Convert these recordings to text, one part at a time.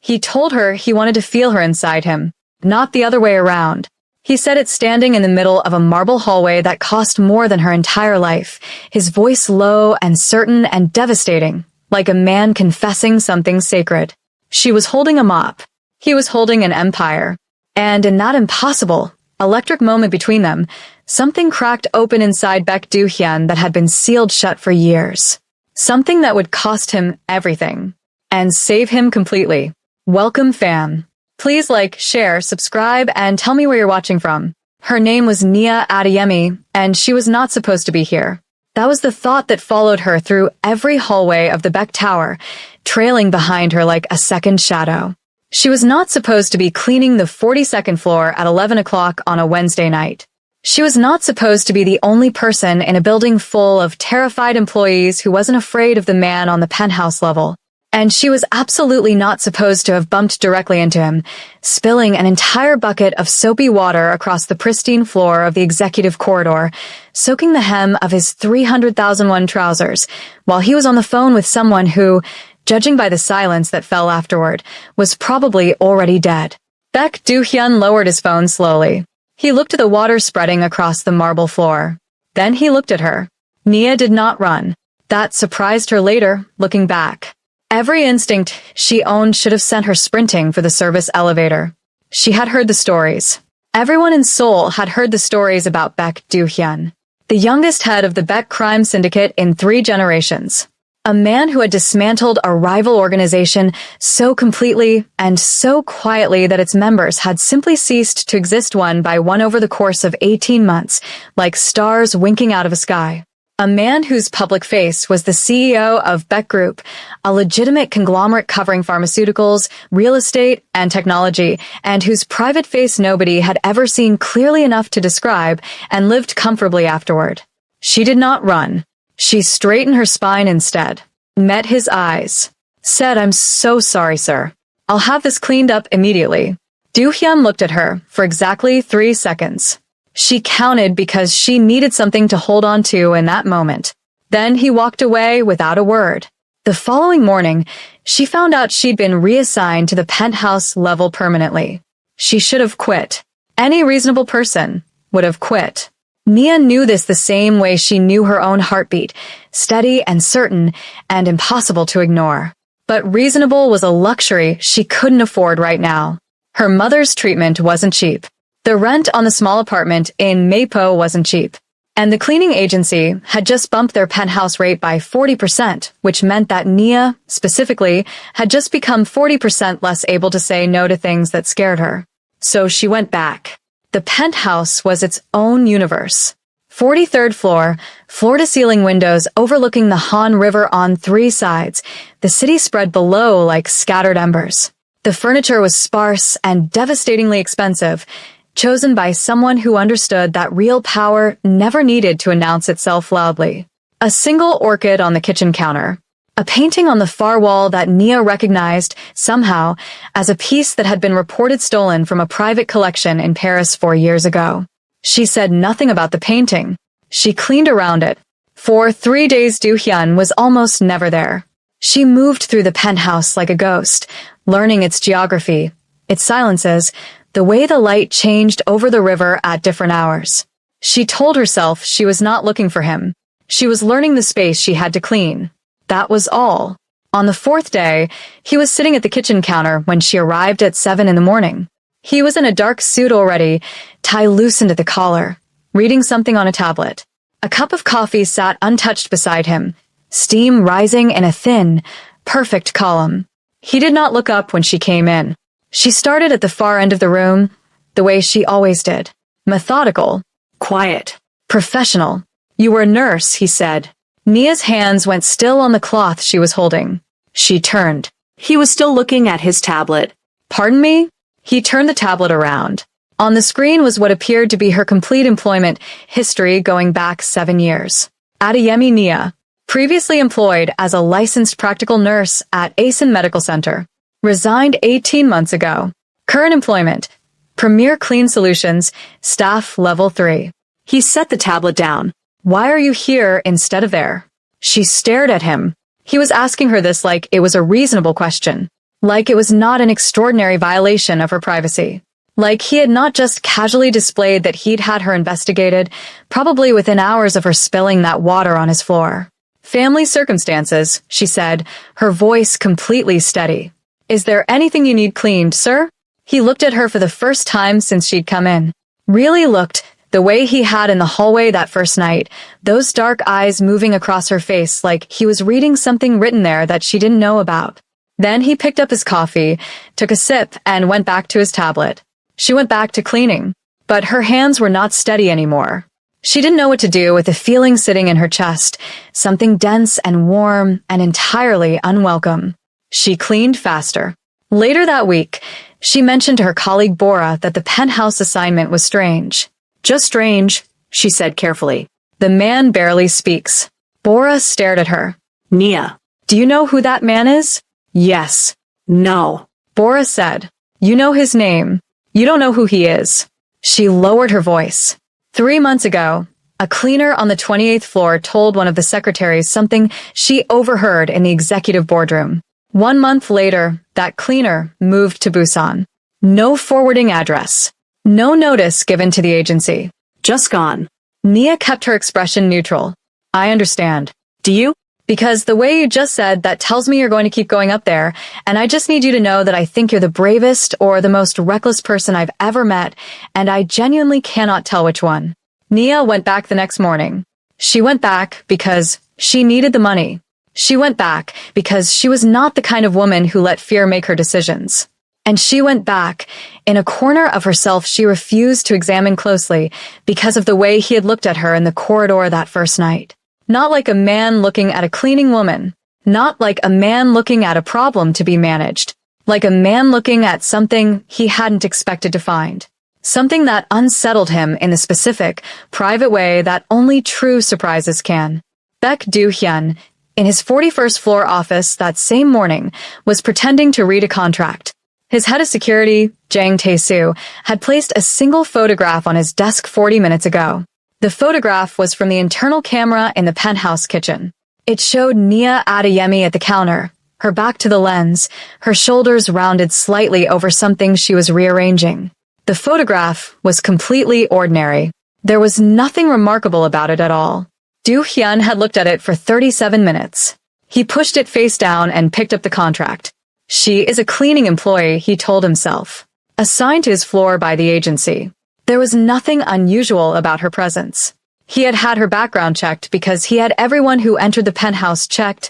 He told her he wanted to feel her inside him, not the other way around. He said it standing in the middle of a marble hallway that cost more than her entire life, his voice low and certain and devastating, like a man confessing something sacred. She was holding a mop. He was holding an empire. And in that impossible, electric moment between them, something cracked open inside Baek Do-hyun that had been sealed shut for years. Something that would cost him everything. And save him completely. Welcome, fam. Please like, share, subscribe, and tell me where you're watching from. Her name was Nia Adeyemi, and she was not supposed to be here. That was the thought that followed her through every hallway of the Baek Tower, trailing behind her like a second shadow. She was not supposed to be cleaning the 42nd floor at 11 o'clock on a Wednesday night. She was not supposed to be the only person in a building full of terrified employees who wasn't afraid of the man on the penthouse level. And she was absolutely not supposed to have bumped directly into him, spilling an entire bucket of soapy water across the pristine floor of the executive corridor, soaking the hem of his 300,001 trousers, while he was on the phone with someone who, judging by the silence that fell afterward, was probably already dead. Baek Do-hyun lowered his phone slowly. He looked at the water spreading across the marble floor. Then he looked at her. Nia did not run. That surprised her later, looking back. Every instinct she owned should have sent her sprinting for the service elevator. She had heard the stories. Everyone in Seoul had heard the stories about Baek Do-hyun, the youngest head of the Baek crime syndicate in 3 generations. A man who had dismantled a rival organization so completely and so quietly that its members had simply ceased to exist one by one over the course of 18 months, like stars winking out of a sky. A man whose public face was the CEO of Baek Group, a legitimate conglomerate covering pharmaceuticals, real estate, and technology, and whose private face nobody had ever seen clearly enough to describe and lived comfortably afterward. She did not run. She straightened her spine instead, met his eyes, said, "I'm so sorry, sir. I'll have this cleaned up immediately." Do-hyun looked at her for exactly 3 seconds. She counted because she needed something to hold on to in that moment. Then he walked away without a word. The following morning, she found out she'd been reassigned to the penthouse level permanently. She should have quit. Any reasonable person would have quit. Nia knew this the same way she knew her own heartbeat, steady and certain and impossible to ignore. But reasonable was a luxury she couldn't afford right now. Her mother's treatment wasn't cheap. The rent on the small apartment in Mapo wasn't cheap. And the cleaning agency had just bumped their penthouse rate by 40%, which meant that Nia, specifically, had just become 40% less able to say no to things that scared her. So she went back. The penthouse was its own universe. 43rd floor, floor-to-ceiling windows overlooking the Han River on 3 sides, the city spread below like scattered embers. The furniture was sparse and devastatingly expensive, chosen by someone who understood that real power never needed to announce itself loudly. A single orchid on the kitchen counter. A painting on the far wall that Nia recognized, somehow, as a piece that had been reported stolen from a private collection in Paris 4 years ago. She said nothing about the painting. She cleaned around it. For 3 days Do-hyun was almost never there. She moved through the penthouse like a ghost, learning its geography, its silences, the way the light changed over the river at different hours. She told herself she was not looking for him. She was learning the space she had to clean. That was all. On the 4th day, he was sitting at the kitchen counter when she arrived at 7 in the morning. He was in a dark suit already, tie loosened at the collar, reading something on a tablet. A cup of coffee sat untouched beside him, steam rising in a thin, perfect column. He did not look up when she came in. She started at the far end of the room, the way she always did. Methodical, quiet, professional. "You were a nurse," he said. Nia's hands went still on the cloth she was holding. She turned. He was still looking at his tablet. "Pardon me?" He turned the tablet around. On the screen was what appeared to be her complete employment history going back 7 years. Adeyemi Nia, previously employed as a licensed practical nurse at Asen Medical Center. Resigned 18 months ago. Current employment, Premier Clean Solutions, staff level 3. He set the tablet down. "Why are you here instead of there?" She stared at him. He was asking her this like it was a reasonable question. Like it was not an extraordinary violation of her privacy. Like he had not just casually displayed that he'd had her investigated, probably within hours of her spilling that water on his floor. "Family circumstances," she said, her voice completely steady. "Is there anything you need cleaned, sir?" He looked at her for the first time since she'd come in. Really looked, the way he had in the hallway that first night, those dark eyes moving across her face like he was reading something written there that she didn't know about. Then he picked up his coffee, took a sip, and went back to his tablet. She went back to cleaning, but her hands were not steady anymore. She didn't know what to do with the feeling sitting in her chest, something dense and warm and entirely unwelcome. She cleaned faster. Later that week, she mentioned to her colleague Bora that the penthouse assignment was strange. "Just strange," she said carefully. "The man barely speaks." Bora stared at her. "Nia, do you know who that man is?" "Yes." "No." Bora said. "You know his name. You don't know who he is." She lowered her voice. 3 months ago, a cleaner on the 28th floor told one of the secretaries something she overheard in the executive boardroom. 1 month later, that cleaner moved to Busan. No forwarding address. No notice given to the agency. Just gone. Nia kept her expression neutral. "I understand. Do you? Because the way you just said that tells me you're going to keep going up there, and I just need you to know that I think you're the bravest or the most reckless person I've ever met, and I genuinely cannot tell which one." Nia went back the next morning. She went back because she needed the money. She went back because she was not the kind of woman who let fear make her decisions. And she went back. In a corner of herself she refused to examine closely because of the way he had looked at her in the corridor that first night. Not like a man looking at a cleaning woman. Not like a man looking at a problem to be managed. Like a man looking at something he hadn't expected to find. Something that unsettled him in the specific, private way that only true surprises can. Baek Do-hyun, in his 41st floor office that same morning, was pretending to read a contract. His head of security, Jang Tae-soo, had placed a single photograph on his desk 40 minutes ago. The photograph was from the internal camera in the penthouse kitchen. It showed Nia Adeyemi at the counter, her back to the lens, her shoulders rounded slightly over something she was rearranging. The photograph was completely ordinary. There was nothing remarkable about it at all. Do-hyun had looked at it for 37 minutes. He pushed it face down and picked up the contract. She is a cleaning employee, he told himself, assigned to his floor by the agency. There was nothing unusual about her presence. He had had her background checked because he had everyone who entered the penthouse checked,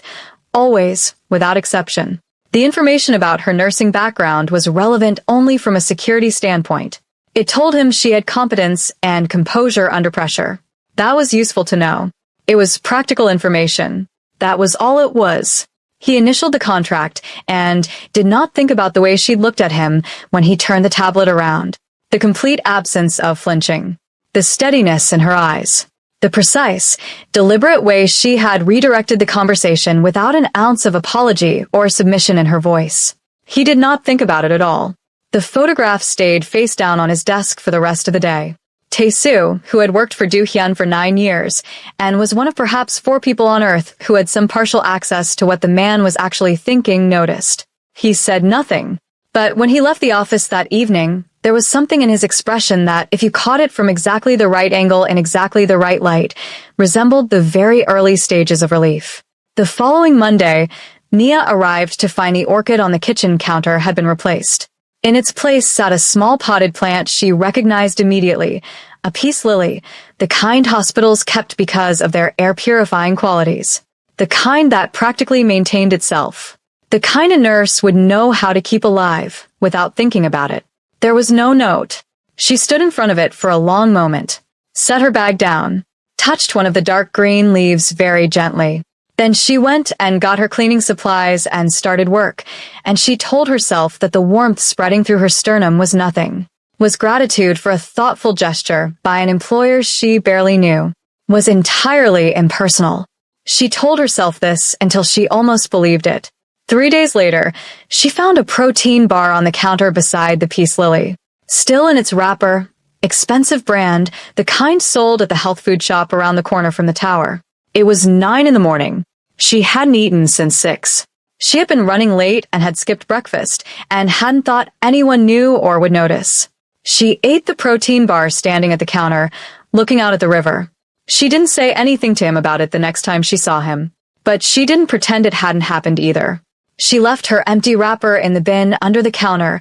always, without exception. The information about her nursing background was relevant only from a security standpoint. It told him she had competence and composure under pressure. That was useful to know. It was practical information. That was all it was. He initialed the contract and did not think about the way she'd looked at him when he turned the tablet around. The complete absence of flinching. The steadiness in her eyes. The precise, deliberate way she had redirected the conversation without an ounce of apology or submission in her voice. He did not think about it at all. The photograph stayed face down on his desk for the rest of the day. Tae-soo, who had worked for Do-hyun for 9 years, and was one of perhaps 4 people on Earth who had some partial access to what the man was actually thinking, noticed. He said nothing. But when he left the office that evening, there was something in his expression that, if you caught it from exactly the right angle in exactly the right light, resembled the very early stages of relief. The following Monday, Nia arrived to find the orchid on the kitchen counter had been replaced. In its place sat a small potted plant she recognized immediately, a peace lily, the kind hospitals kept because of their air-purifying qualities. The kind that practically maintained itself. The kind a nurse would know how to keep alive, without thinking about it. There was no note. She stood in front of it for a long moment, set her bag down, touched one of the dark green leaves very gently. Then she went and got her cleaning supplies and started work, and she told herself that the warmth spreading through her sternum was nothing, was gratitude for a thoughtful gesture by an employer she barely knew, was entirely impersonal. She told herself this until she almost believed it. 3 days later, she found a protein bar on the counter beside the peace lily. Still in its wrapper, expensive brand, the kind sold at the health food shop around the corner from the tower. It was 9 in the morning. She hadn't eaten since 6. She had been running late and had skipped breakfast, and hadn't thought anyone knew or would notice. She ate the protein bar standing at the counter, looking out at the river. She didn't say anything to him about it the next time she saw him, but she didn't pretend it hadn't happened either. She left her empty wrapper in the bin under the counter,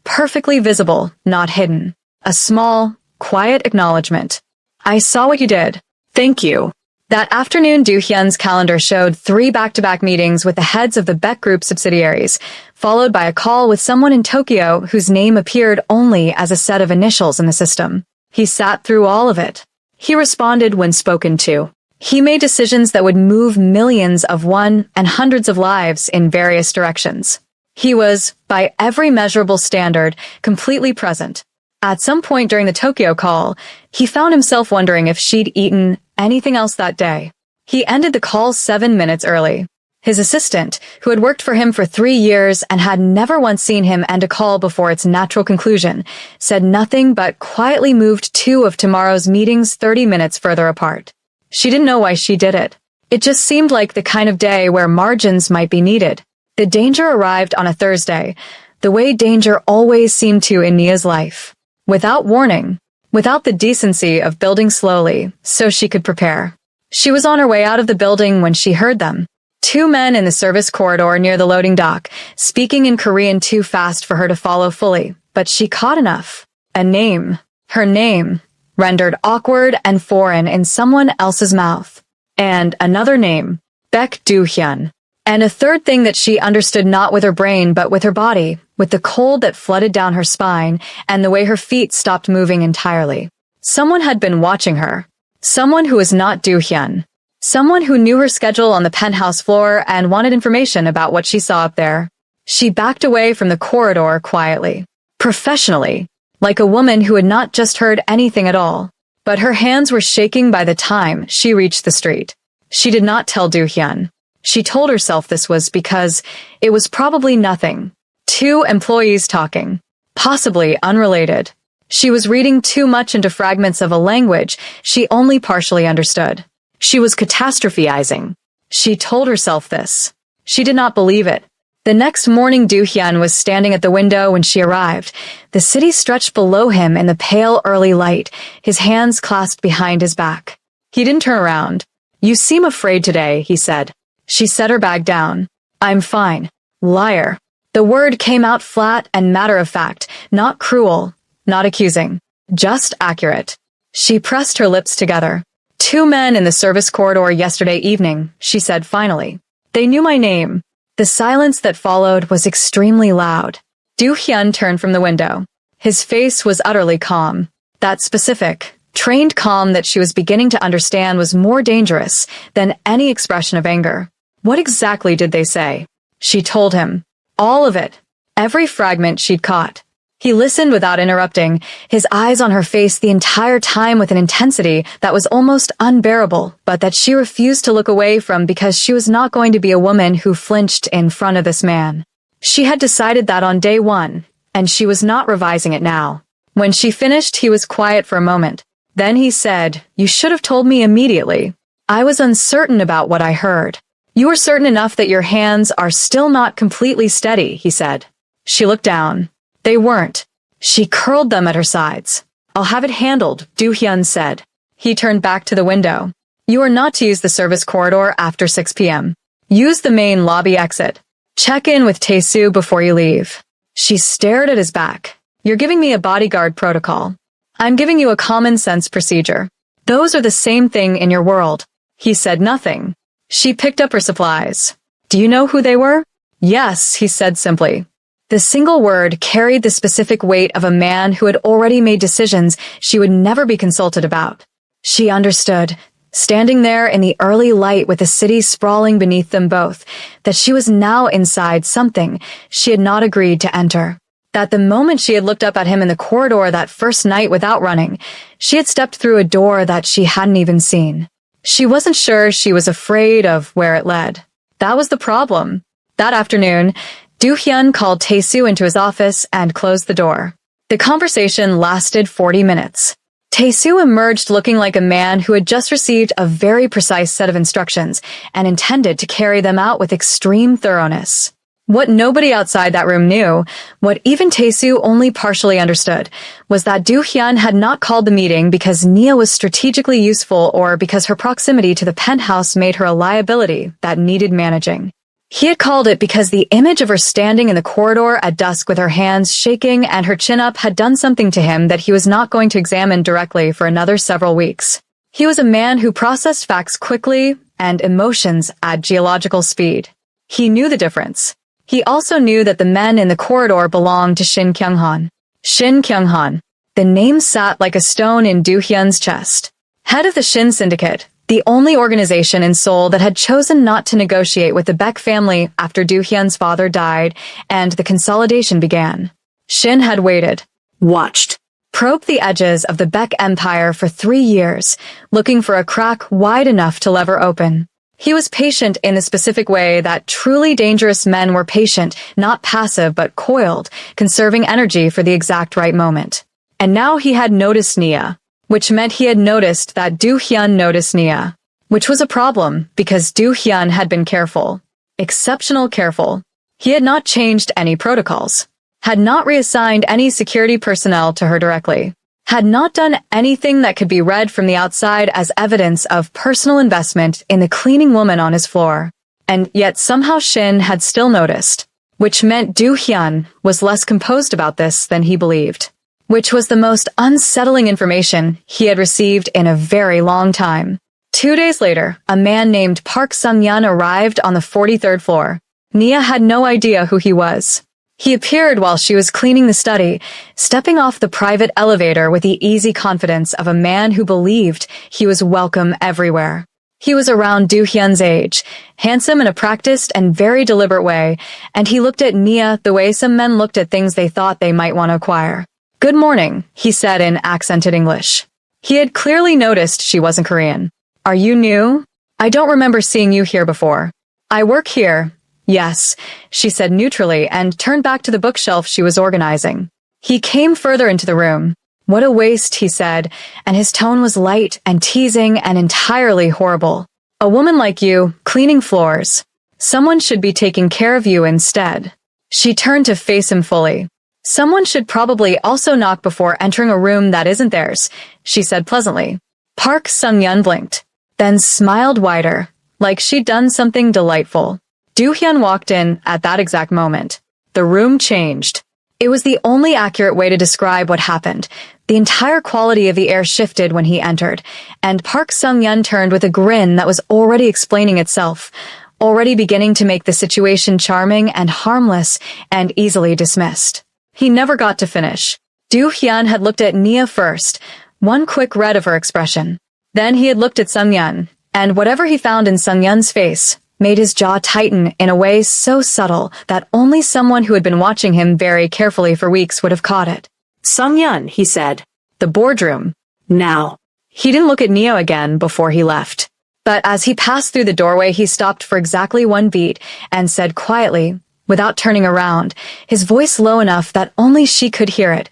perfectly visible, not hidden. A small, quiet acknowledgement. I saw what you did. Thank you. That afternoon, Do-hyun's calendar showed 3 back-to-back meetings with the heads of the Beck Group subsidiaries, followed by a call with someone in Tokyo whose name appeared only as a set of initials in the system. He sat through all of it. He responded when spoken to. He made decisions that would move millions of one and hundreds of lives in various directions. He was, by every measurable standard, completely present. At some point during the Tokyo call, he found himself wondering if she'd eaten anything else that day. He ended the call 7 minutes early. His assistant, who had worked for him for 3 years and had never once seen him end a call before its natural conclusion, said nothing but quietly moved 2 of tomorrow's meetings 30 minutes further apart. She didn't know why she did it. It just seemed like the kind of day where margins might be needed. The danger arrived on a Thursday, the way danger always seemed to in Nia's life. Without warning, without the decency of building slowly, so she could prepare. She was on her way out of the building when she heard them. 2 men in the service corridor near the loading dock, speaking in Korean too fast for her to follow fully, but she caught enough. A name. Her name. Rendered awkward and foreign in someone else's mouth. And another name. Beck Do-hyun. And a third thing that she understood not with her brain but with her body, with the cold that flooded down her spine and the way her feet stopped moving entirely. Someone had been watching her. Someone who was not Do-hyun. Someone who knew her schedule on the penthouse floor and wanted information about what she saw up there. She backed away from the corridor quietly. Professionally. Like a woman who had not just heard anything at all. But her hands were shaking by the time she reached the street. She did not tell Do-hyun. She told herself this was because it was probably nothing. 2 employees talking. Possibly unrelated. She was reading too much into fragments of a language she only partially understood. She was catastrophizing. She told herself this. She did not believe it. The next morning, Do-hyun was standing at the window when she arrived. The city stretched below him in the pale early light, his hands clasped behind his back. He didn't turn around. You seem afraid today, he said. She set her bag down. I'm fine. Liar. The word came out flat and matter-of-fact, not cruel, not accusing, just accurate. She pressed her lips together. 2 men in the service corridor yesterday evening, she said finally. They knew my name. The silence that followed was extremely loud. Do-hyun turned from the window. His face was utterly calm. That specific, trained calm that she was beginning to understand was more dangerous than any expression of anger. What exactly did they say? She told him. All of it. Every fragment she'd caught. He listened without interrupting, his eyes on her face the entire time with an intensity that was almost unbearable, but that she refused to look away from because she was not going to be a woman who flinched in front of this man. She had decided that on day 1, and she was not revising it now. When she finished, he was quiet for a moment. Then he said, You should have told me immediately. I was uncertain about what I heard. You were certain enough that your hands are still not completely steady, he said. She looked down. They weren't. She curled them at her sides. I'll have it handled, Do-hyun said. He turned back to the window. You are not to use the service corridor after 6 p.m. Use the main lobby exit. Check in with Tae-soo before you leave. She stared at his back. You're giving me a bodyguard protocol. I'm giving you a common sense procedure. Those are the same thing in your world. He said nothing. She picked up her supplies. Do you know who they were? Yes, he said simply. The single word carried the specific weight of a man who had already made decisions she would never be consulted about. She understood, standing there in the early light with the city sprawling beneath them both, that she was now inside something she had not agreed to enter. That the moment she had looked up at him in the corridor that first night without running, she had stepped through a door that she hadn't even seen. She wasn't sure she was afraid of where it led. That was the problem. That afternoon, Do-hyun called Tae-soo into his office and closed the door. The conversation lasted 40 minutes. Tae-soo emerged looking like a man who had just received a very precise set of instructions and intended to carry them out with extreme thoroughness. What nobody outside that room knew, what even Tae-soo only partially understood, was that Do-hyun had not called the meeting because Nia was strategically useful or because her proximity to the penthouse made her a liability that needed managing. He had called it because the image of her standing in the corridor at dusk with her hands shaking and her chin up had done something to him that he was not going to examine directly for another several weeks. He was a man who processed facts quickly and emotions at geological speed. He knew the difference. He also knew that the men in the corridor belonged to Shin Kyung-han. Shin Kyung-han. The name sat like a stone in Do-hyun's chest. Head of the Shin Syndicate, the only organization in Seoul that had chosen not to negotiate with the Baek family after Do-hyun's father died and the consolidation began. Shin had waited, watched, probed the edges of the Baek empire for 3 years, looking for a crack wide enough to lever open. He was patient in the specific way that truly dangerous men were patient, not passive but coiled, conserving energy for the exact right moment. And now he had noticed Nia, which meant he had noticed that Do-hyun noticed Nia, which was a problem because Do-hyun had been careful, exceptional careful. He had not changed any protocols, had not reassigned any security personnel to her directly, had not done anything that could be read from the outside as evidence of personal investment in the cleaning woman on his floor. And yet somehow Shin had still noticed, which meant Do-hyun was less composed about this than he believed, which was the most unsettling information he had received in a very long time. 2 days later, a man named Park Sung-yeon arrived on the 43rd floor. Nia had no idea who he was. He appeared while she was cleaning the study, stepping off the private elevator with the easy confidence of a man who believed he was welcome everywhere. He was around Do-hyun's age, handsome in a practiced and very deliberate way, and he looked at Nia the way some men looked at things they thought they might want to acquire. "Good morning," he said in accented English. He had clearly noticed she wasn't Korean. "Are you new? I don't remember seeing you here before." "I work here." "Yes," she said neutrally and turned back to the bookshelf she was organizing. He came further into the room. "What a waste," he said, and his tone was light and teasing and entirely horrible. "A woman like you, cleaning floors. Someone should be taking care of you instead." She turned to face him fully. "Someone should probably also knock before entering a room that isn't theirs," she said pleasantly. Park Sung-yeon blinked, then smiled wider, like she'd done something delightful. Do-hyun walked in at that exact moment. The room changed. It was the only accurate way to describe what happened. The entire quality of the air shifted when he entered, and Park Sung-yeon turned with a grin that was already explaining itself, already beginning to make the situation charming and harmless and easily dismissed. He never got to finish. Do-hyun had looked at Nia first, one quick read of her expression. Then he had looked at Sung-yeon, and whatever he found in Sung-yeon's face made his jaw tighten in a way so subtle that only someone who had been watching him very carefully for weeks would have caught it. "Sung-yeon," he said. "The boardroom. Now." He didn't look at Nia again before he left. But as he passed through the doorway, he stopped for exactly 1 beat and said quietly, without turning around, his voice low enough that only she could hear it,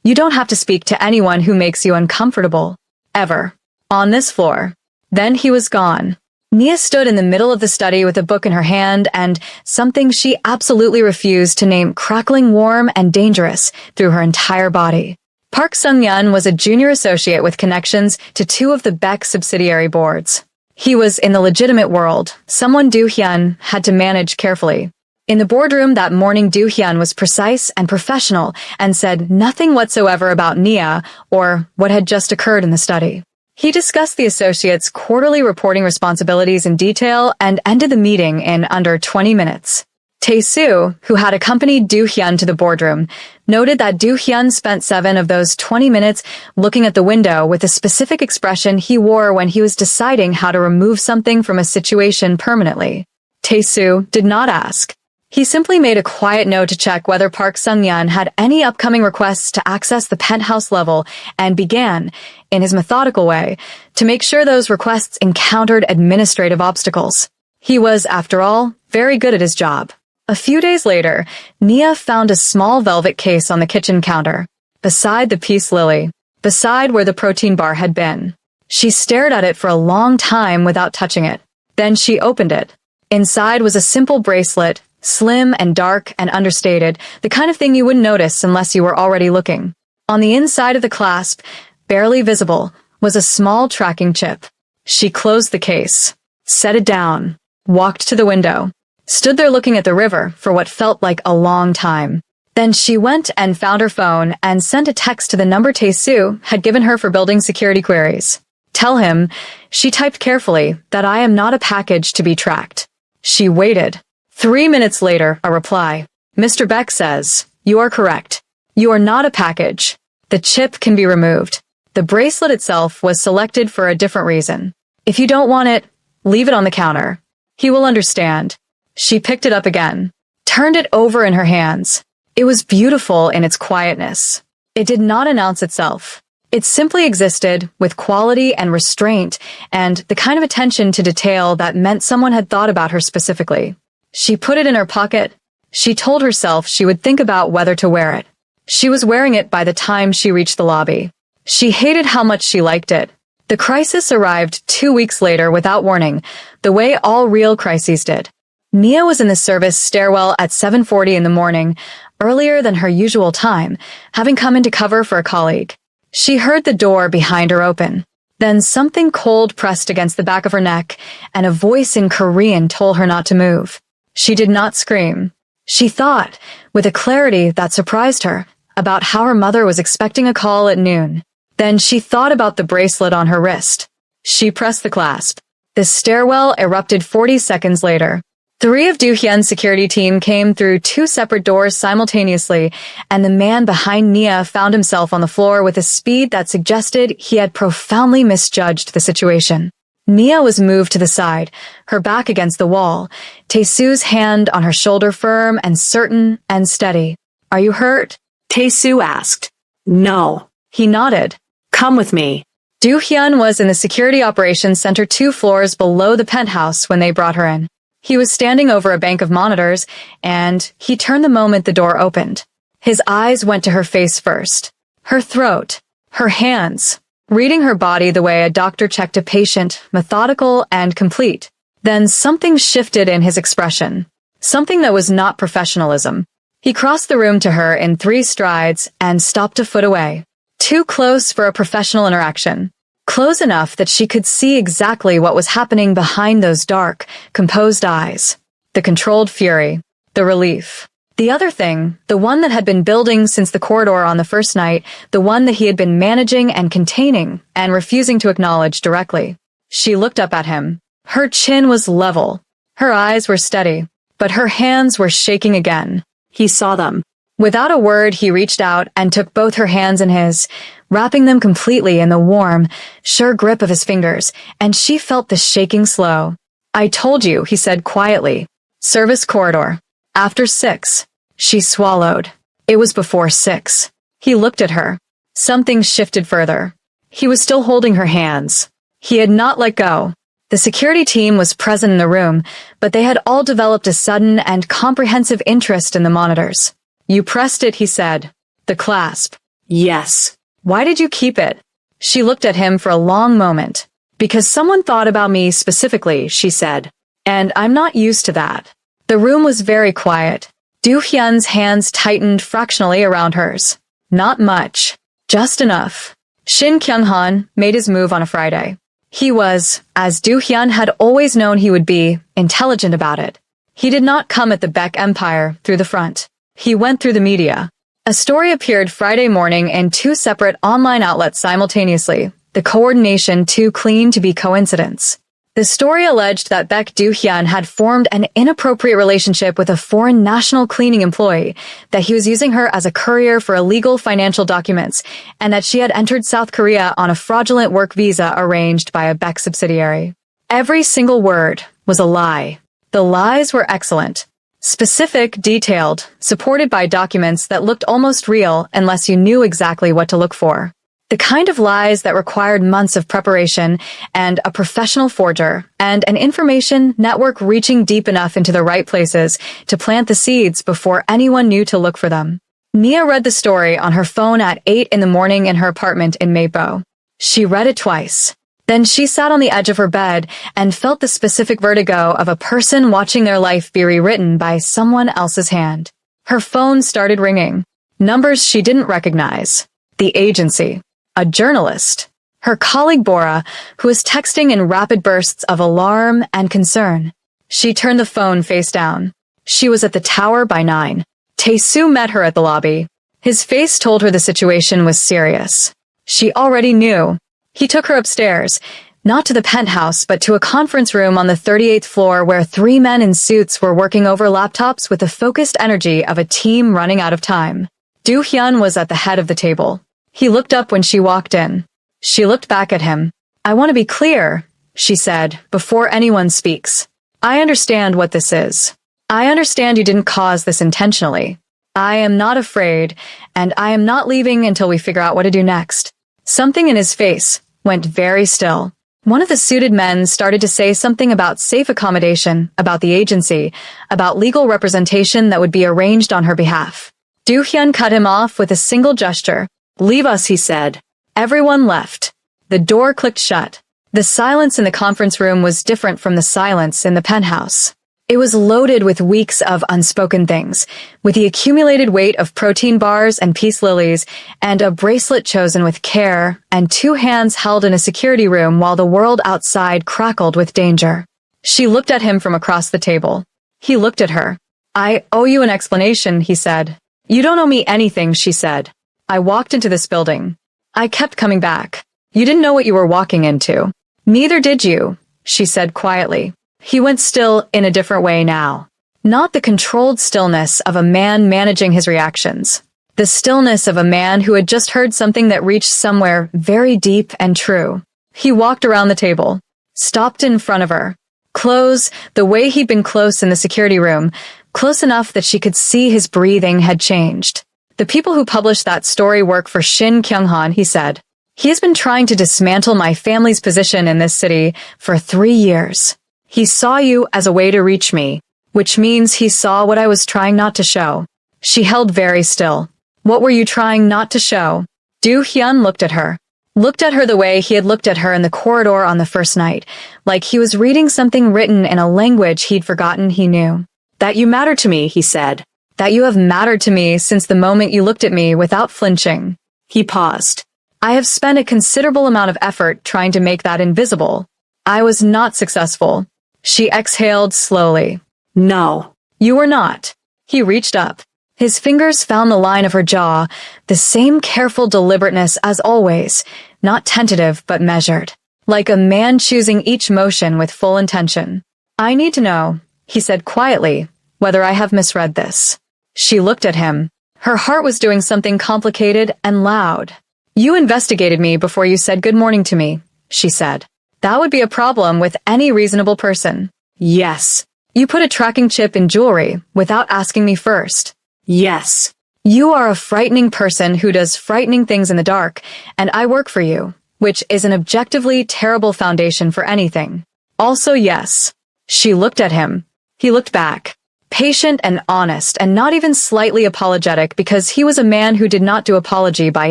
"You don't have to speak to anyone who makes you uncomfortable. Ever. On this floor." Then he was gone. Nia stood in the middle of the study with a book in her hand and something she absolutely refused to name crackling warm and dangerous through her entire body. Park Sung-yeon was a junior associate with connections to 2 of the Baek subsidiary boards. He was in the legitimate world, someone Do-hyun had to manage carefully. In the boardroom that morning, Do-hyun was precise and professional and said nothing whatsoever about Nia or what had just occurred in the study. He discussed the associates' quarterly reporting responsibilities in detail and ended the meeting in under 20 minutes. Tae-soo, who had accompanied Do-hyun to the boardroom, noted that Do-hyun spent 7 of those 20 minutes looking at the window with the specific expression he wore when he was deciding how to remove something from a situation permanently. Tae-soo did not ask. He simply made a quiet note to check whether Park Sung-yeon had any upcoming requests to access the penthouse level and began, in his methodical way, to make sure those requests encountered administrative obstacles. He was, after all, very good at his job. A few days later, Nia found a small velvet case on the kitchen counter, beside the peace lily. beside where the protein bar had been. She stared at it for a long time without touching it. Then she opened it. Inside was a simple bracelet, slim and dark and understated, the kind of thing you wouldn't notice unless you were already looking. On the inside of the clasp, barely visible, was a small tracking chip. She closed the case, set it down, walked to the window, stood there looking at the river for what felt like a long time. Then she went and found her phone and sent a text to the number Tae-soo had given her for building security queries. Tell him, she typed carefully, that I am not a package to be tracked. She waited. 3 minutes later, a reply. Mr. Beck says, you are correct. You are not a package. The chip can be removed. The bracelet itself was selected for a different reason. If you don't want it, leave it on the counter. He will understand. She picked it up again, turned it over in her hands. It was beautiful in its quietness. It did not announce itself. It simply existed with quality and restraint and the kind of attention to detail that meant someone had thought about her specifically. She put it in her pocket. She told herself she would think about whether to wear it. She was wearing it by the time she reached the lobby. She hated how much she liked it. The crisis arrived 2 weeks later without warning, the way all real crises did. Mia was in the service stairwell at 7:40 in the morning, earlier than her usual time, having come in to cover for a colleague. She heard the door behind her open. Then something cold pressed against the back of her neck, and a voice in Korean told her not to move. She did not scream. She thought, with a clarity that surprised her, about how her mother was expecting a call at noon. Then she thought about the bracelet on her wrist. She pressed the clasp. The stairwell erupted 40 seconds later. 3 of Do-hyun's security team came through 2 separate doors simultaneously, and the man behind Nia found himself on the floor with a speed that suggested he had profoundly misjudged the situation. Nia was moved to the side, her back against the wall, Tae-soo's hand on her shoulder firm and certain and steady. Are you hurt? Tae-soo asked. No. He nodded. Come with me. Do-hyun was in the security operations center 2 floors below the penthouse when they brought her in. He was standing over a bank of monitors, and he turned the moment the door opened. His eyes went to her face first, her throat, her hands, reading her body the way a doctor checked a patient, methodical and complete. Then something shifted in his expression, something that was not professionalism. He crossed the room to her in 3 strides and stopped a foot away, too close for a professional interaction. Close enough that she could see exactly what was happening behind those dark, composed eyes. The controlled fury. The relief. The other thing, the one that had been building since the corridor on the first night, the one that he had been managing and containing and refusing to acknowledge directly. She looked up at him. Her chin was level. Her eyes were steady, but her hands were shaking again. He saw them. Without a word, he reached out and took both her hands in his, wrapping them completely in the warm, sure grip of his fingers, and she felt the shaking slow. I told you, he said quietly. Service corridor. After 6. She swallowed. It was before 6. He looked at her. Something shifted further. He was still holding her hands. He had not let go. The security team was present in the room, but they had all developed a sudden and comprehensive interest in the monitors. You pressed it, he said. The clasp. Yes. Why did you keep it? She looked at him for a long moment. Because someone thought about me specifically, she said. And I'm not used to that. The room was very quiet. Do-hyun's hands tightened fractionally around hers. Not much. Just enough. Shin Kyung-han made his move on a Friday. He was, as Do-hyun had always known he would be, intelligent about it. He did not come at the Beck Empire through the front. He went through the media. A story appeared Friday morning in 2 separate online outlets simultaneously, the coordination too clean to be coincidence. The story alleged that Beck Do-hyun had formed an inappropriate relationship with a foreign national cleaning employee, that he was using her as a courier for illegal financial documents, and that she had entered South Korea on a fraudulent work visa arranged by a Beck subsidiary. Every single word was a lie. The lies were excellent. Specific, detailed, supported by documents that looked almost real unless you knew exactly what to look for. The kind of lies that required months of preparation and a professional forger and an information network reaching deep enough into the right places to plant the seeds before anyone knew to look for them. Nia read the story on her phone at 8 in the morning in her apartment in Mapo. She read it twice. Then she sat on the edge of her bed and felt the specific vertigo of a person watching their life be rewritten by someone else's hand. Her phone started ringing. Numbers she didn't recognize. The agency. A journalist. Her colleague Bora, who was texting in rapid bursts of alarm and concern. She turned the phone face down. She was at the tower by 9. Tae-soo met her at the lobby. His face told her the situation was serious. She already knew. He took her upstairs, not to the penthouse but to a conference room on the 38th floor where 3 men in suits were working over laptops with the focused energy of a team running out of time. Do-hyun was at the head of the table. He looked up when she walked in. She looked back at him. "I want to be clear," she said, "before anyone speaks. I understand what this is. I understand you didn't cause this intentionally. I am not afraid, and I am not leaving until we figure out what to do next." Something in his face went very still. One of the suited men started to say something about safe accommodation, about the agency, about legal representation that would be arranged on her behalf. Do-hyun cut him off with a single gesture. "Leave us," he said. Everyone left. The door clicked shut. The silence in the conference room was different from the silence in the penthouse. It was loaded with weeks of unspoken things, with the accumulated weight of protein bars and peace lilies, and a bracelet chosen with care, and 2 hands held in a security room while the world outside crackled with danger. She looked at him from across the table. He looked at her. "I owe you an explanation," he said. "You don't owe me anything," she said. "I walked into this building. I kept coming back. You didn't know what you were walking into." "Neither did you," she said quietly. He went still in a different way now. Not the controlled stillness of a man managing his reactions. The stillness of a man who had just heard something that reached somewhere very deep and true. He walked around the table. Stopped in front of her. Close, the way he'd been close in the security room, close enough that she could see his breathing had changed. "The people who published that story work for Shin Kyung-han," he said. "He has been trying to dismantle my family's position in this city for 3 years. He saw you as a way to reach me, which means he saw what I was trying not to show." She held very still. "What were you trying not to show?" Do-hyun looked at her. Looked at her the way he had looked at her in the corridor on the first night, like he was reading something written in a language he'd forgotten he knew. "That you matter to me," he said. "That you have mattered to me since the moment you looked at me without flinching." He paused. "I have spent a considerable amount of effort trying to make that invisible. I was not successful." She exhaled slowly. "No, you were not." He reached up. His fingers found the line of her jaw, the same careful deliberateness as always, not tentative but measured, like a man choosing each motion with full intention. "I need to know," he said quietly, "whether I have misread this." She looked at him. Her heart was doing something complicated and loud. "You investigated me before you said good morning to me," she said. "That would be a problem with any reasonable person." "Yes." "You put a tracking chip in jewelry without asking me first." "Yes." "You are a frightening person who does frightening things in the dark, and I work for you, which is an objectively terrible foundation for anything." "Also yes." She looked at him. He looked back. Patient and honest and not even slightly apologetic because he was a man who did not do apology by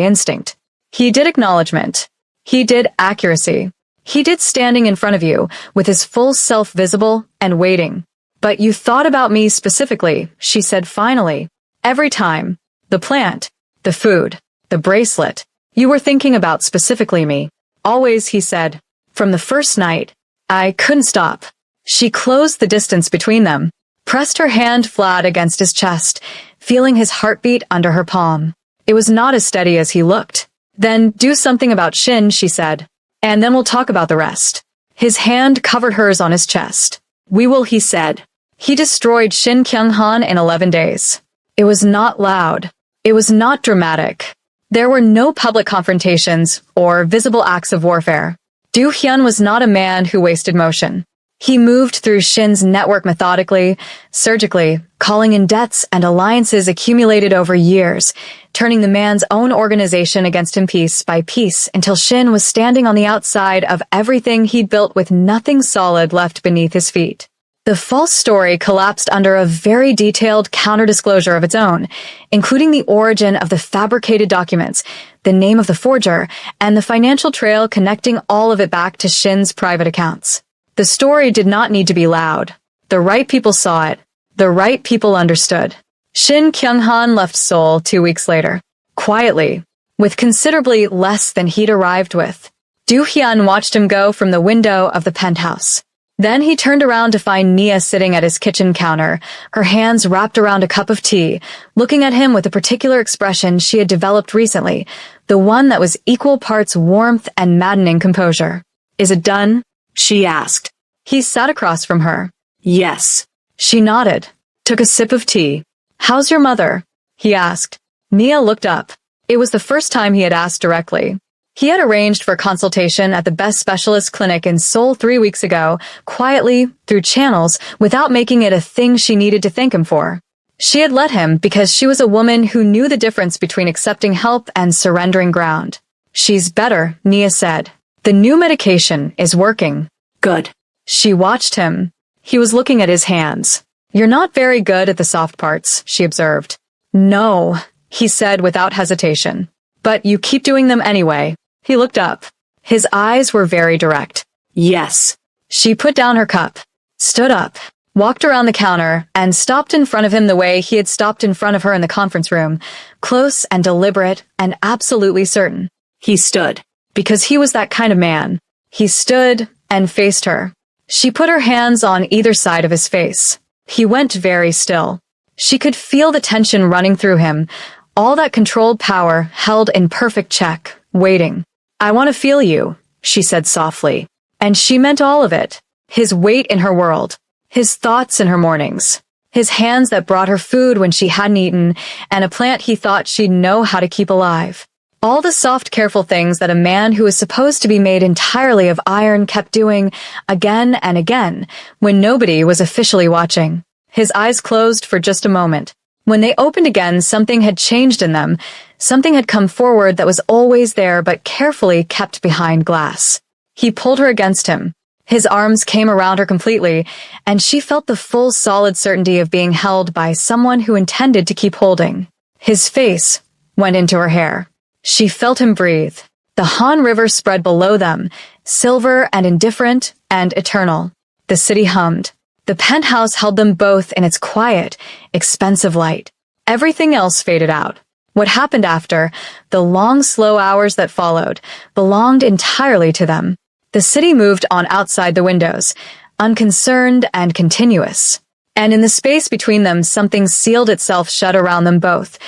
instinct. He did acknowledgement. He did accuracy. He did standing in front of you, with his full self visible and waiting. "But you thought about me specifically," she said finally. "Every time. The plant, the food, the bracelet. You were thinking about specifically me." "Always," he said. "From the first night. I couldn't stop." She closed the distance between them, pressed her hand flat against his chest, feeling his heartbeat under her palm. It was not as steady as he looked. "Then do something about Shin," she said. "And then we'll talk about the rest." His hand covered hers on his chest. "We will," he said. He destroyed Shin Kyung-han in 11 days. It was not loud. It was not dramatic. There were no public confrontations or visible acts of warfare. Do-hyun was not a man who wasted motion. He moved through Shin's network methodically, surgically, calling in debts and alliances accumulated over years, turning the man's own organization against him piece by piece until Shin was standing on the outside of everything he'd built with nothing solid left beneath his feet. The false story collapsed under a very detailed counter-disclosure of its own, including the origin of the fabricated documents, the name of the forger, and the financial trail connecting all of it back to Shin's private accounts. The story did not need to be loud. The right people saw it. The right people understood. Shin Kyung-han left Seoul 2 weeks later, quietly, with considerably less than he'd arrived with. Do-hyun watched him go from the window of the penthouse. Then he turned around to find Mia sitting at his kitchen counter, her hands wrapped around a cup of tea, looking at him with a particular expression she had developed recently, the one that was equal parts warmth and maddening composure. "Is it done?" she asked. He sat across from her. "Yes." She nodded, took a sip of tea. "How's your mother?" he asked. Mia looked up. It was the first time he had asked directly. He had arranged for consultation at the best specialist clinic in Seoul 3 weeks ago, quietly, through channels, without making it a thing she needed to thank him for. She had let him because she was a woman who knew the difference between accepting help and surrendering ground. "She's better," Mia said. "The new medication is working." "Good." She watched him. He was looking at his hands. "You're not very good at the soft parts," she observed. "No," he said without hesitation. "But you keep doing them anyway." He looked up. His eyes were very direct. "Yes." She put down her cup, stood up, walked around the counter, and stopped in front of him the way he had stopped in front of her in the conference room, close and deliberate and absolutely certain. He stood. Because he was that kind of man. He stood and faced her. She put her hands on either side of his face. He went very still. She could feel the tension running through him, all that controlled power held in perfect check, waiting. "I want to feel you," she said softly. And she meant all of it. His weight in her world. His thoughts in her mornings. His hands that brought her food when she hadn't eaten, and a plant he thought she'd know how to keep alive. All the soft, careful things that a man who was supposed to be made entirely of iron kept doing again and again when nobody was officially watching. His eyes closed for just a moment. When they opened again, something had changed in them. Something had come forward that was always there but carefully kept behind glass. He pulled her against him. His arms came around her completely, and she felt the full solid certainty of being held by someone who intended to keep holding. His face went into her hair. She felt him breathe. The Han River spread below them, silver and indifferent and eternal. The city hummed. The penthouse held them both in its quiet, expensive light. Everything else faded out. What happened after, the long, slow hours that followed, belonged entirely to them. The city moved on outside the windows, unconcerned and continuous. And in the space between them, something sealed itself shut around them both,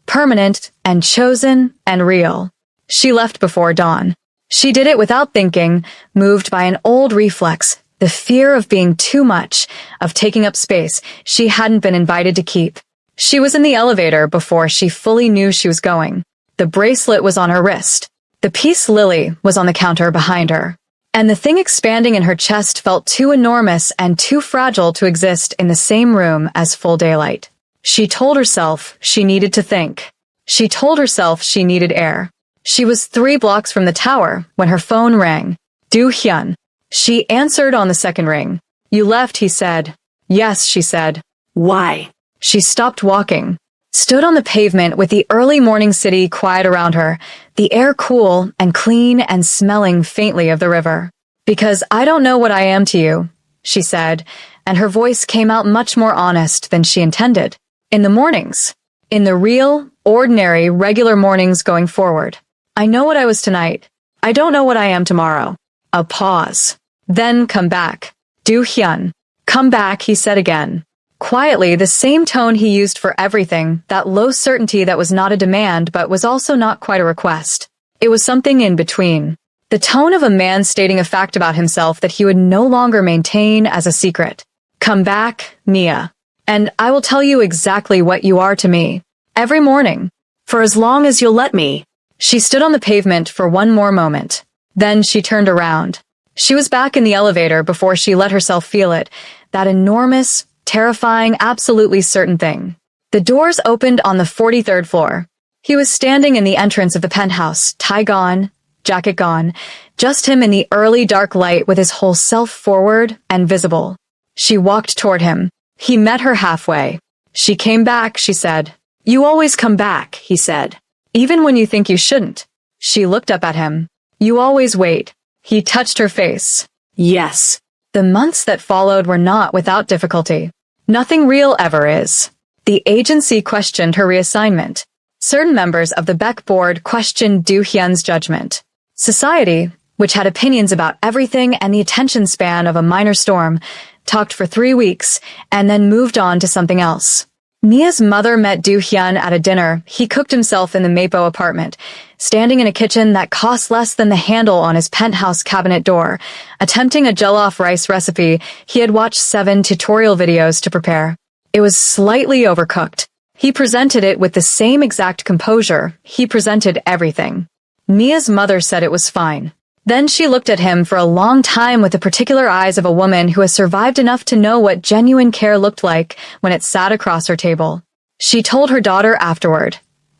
permanent and chosen and real. She left before dawn. She did it without thinking, moved by an old reflex, the fear of being too much, of taking up space she hadn't been invited to keep. She was in the elevator before she fully knew she was going. The bracelet was on her wrist. The peace lily was on the counter behind her. And the thing expanding in her chest felt too enormous and too fragile to exist in the same room as full daylight. She told herself she needed to think. She told herself she needed air. She was 3 blocks from the tower when her phone rang. Do-hyun. She answered on the second ring. "You left," he said. "Yes," she said. "Why?" She stopped walking, stood on the pavement with the early morning city quiet around her, the air cool and clean and smelling faintly of the river. "Because I don't know what I am to you," she said, and her voice came out much more honest than she intended. "In the mornings. In the real, ordinary, regular mornings going forward. I know what I was tonight. I don't know what I am tomorrow." A pause. "Then come back. Do-hyun. Come back," he said again. Quietly, the same tone he used for everything, that low certainty that was not a demand but was also not quite a request. It was something in between. The tone of a man stating a fact about himself that he would no longer maintain as a secret. "Come back, Mia. And I will tell you exactly what you are to me. Every morning. For as long as you'll let me." She stood on the pavement for one more moment. Then she turned around. She was back in the elevator before she let herself feel it, that enormous, terrifying, absolutely certain thing. The doors opened on the 43rd floor. He was standing in the entrance of the penthouse, tie gone, jacket gone, just him in the early dark light with his whole self forward and visible. She walked toward him. He met her halfway. She came back, she said. You always come back, he said. Even when you think you shouldn't. She looked up at him. You always wait. He touched her face. Yes. The months that followed were not without difficulty. Nothing real ever is. The agency questioned her reassignment. Certain members of the Beck board questioned Du Hyun's judgment. Society, which had opinions about everything and the attention span of a minor storm, talked for 3 weeks and then moved on to something else. Mia's mother met Du Hyun at a dinner he cooked himself in the Mapo apartment, standing in a kitchen that cost less than the handle on his penthouse cabinet door, attempting a jollof rice recipe he had watched 7 tutorial videos to prepare. It was slightly overcooked. He presented it with the same exact composure he presented everything. Mia's mother said it was fine. Then she looked at him for a long time with the particular eyes of a woman who has survived enough to know what genuine care looked like when it sat across her table. She told her daughter afterward,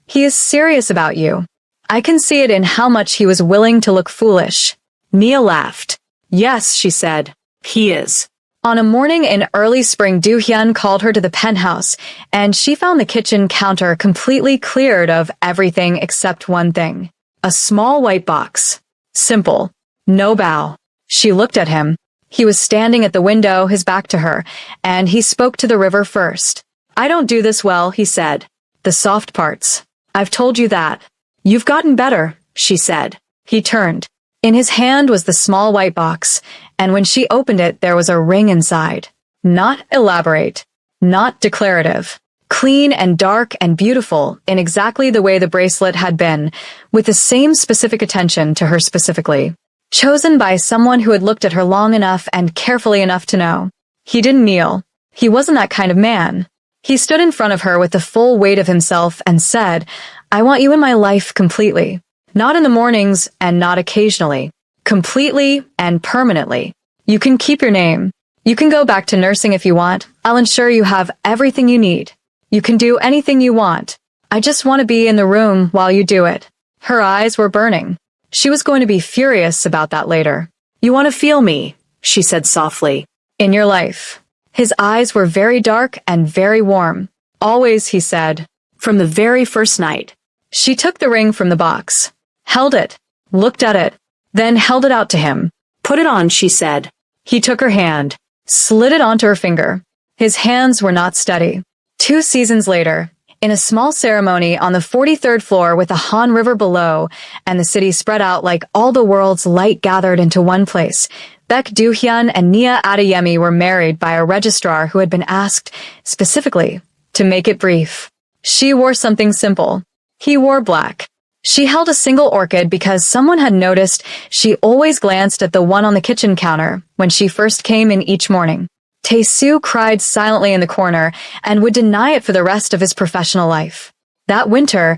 "He is serious about you. I can see it in how much he was willing to look foolish." Mia laughed. "Yes," she said. He is. On a morning in early spring, Du Hyun called her to the penthouse, and she found the kitchen counter completely cleared of everything except one thing. A small white box. Simple. No bow. She looked at him. He was standing at the window, his back to her, and he spoke to the river first. "I don't do this well," he said. "The soft parts. I've told you that." "You've gotten better," she said. He turned. In his hand was the small white box, and when she opened it, there was a ring inside. Not elaborate. Not declarative. Clean and dark and beautiful in exactly the way the bracelet had been, with the same specific attention to her specifically. Chosen by someone who had looked at her long enough and carefully enough to know. He didn't kneel. He wasn't that kind of man. He stood in front of her with the full weight of himself and said, "I want you in my life completely. Not in the mornings and not occasionally. Completely and permanently. You can keep your name. You can go back to nursing if you want. I'll ensure you have everything you need. You can do anything you want. I just want to be in the room while you do it." Her eyes were burning. She was going to be furious about that later. "You want to feel me," she said softly. "In your life." His eyes were very dark and very warm. "Always," he said. "From the very first night." She took the ring from the box. Held it. Looked at it. Then held it out to him. "Put it on," she said. He took her hand. Slid it onto her finger. His hands were not steady. 2 seasons later, in a small ceremony on the 43rd floor with the Han River below and the city spread out like all the world's light gathered into one place, Baek Do-hyun and Nia Adeyemi were married by a registrar who had been asked, specifically, to make it brief. She wore something simple. He wore black. She held a single orchid because someone had noticed she always glanced at the one on the kitchen counter when she first came in each morning. Tae-soo cried silently in the corner and would deny it for the rest of his professional life. That winter,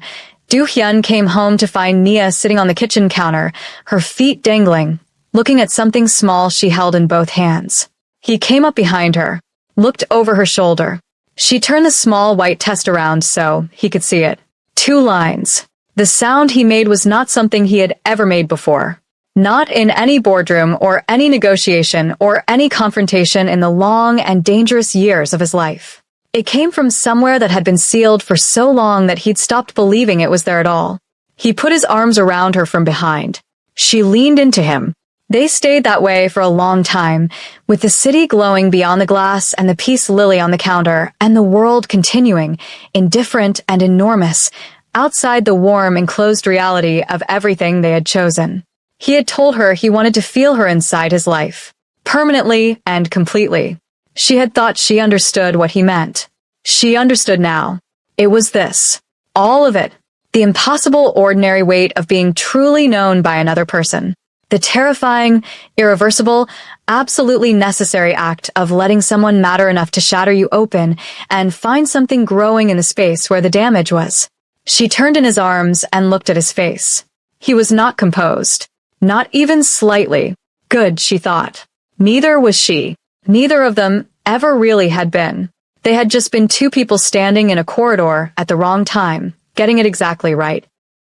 Do-hyun came home to find Nia sitting on the kitchen counter, her feet dangling, looking at something small she held in both hands. He came up behind her, looked over her shoulder. She turned the small white test around so he could see it. 2 lines. The sound he made was not something he had ever made before. Not in any boardroom or any negotiation or any confrontation in the long and dangerous years of his life. It came from somewhere that had been sealed for so long that he'd stopped believing it was there at all. He put his arms around her from behind. She leaned into him. They stayed that way for a long time, with the city glowing beyond the glass and the peace lily on the counter, and the world continuing, indifferent and enormous, outside the warm, enclosed reality of everything they had chosen. He had told her he wanted to feel her inside his life, permanently and completely. She had thought she understood what he meant. She understood now. It was this. All of it. The impossible, ordinary weight of being truly known by another person. The terrifying, irreversible, absolutely necessary act of letting someone matter enough to shatter you open and find something growing in the space where the damage was. She turned in his arms and looked at his face. He was not composed. Not even slightly. Good, she thought. Neither was she. Neither of them ever really had been. They had just been 2 people standing in a corridor at the wrong time, getting it exactly right.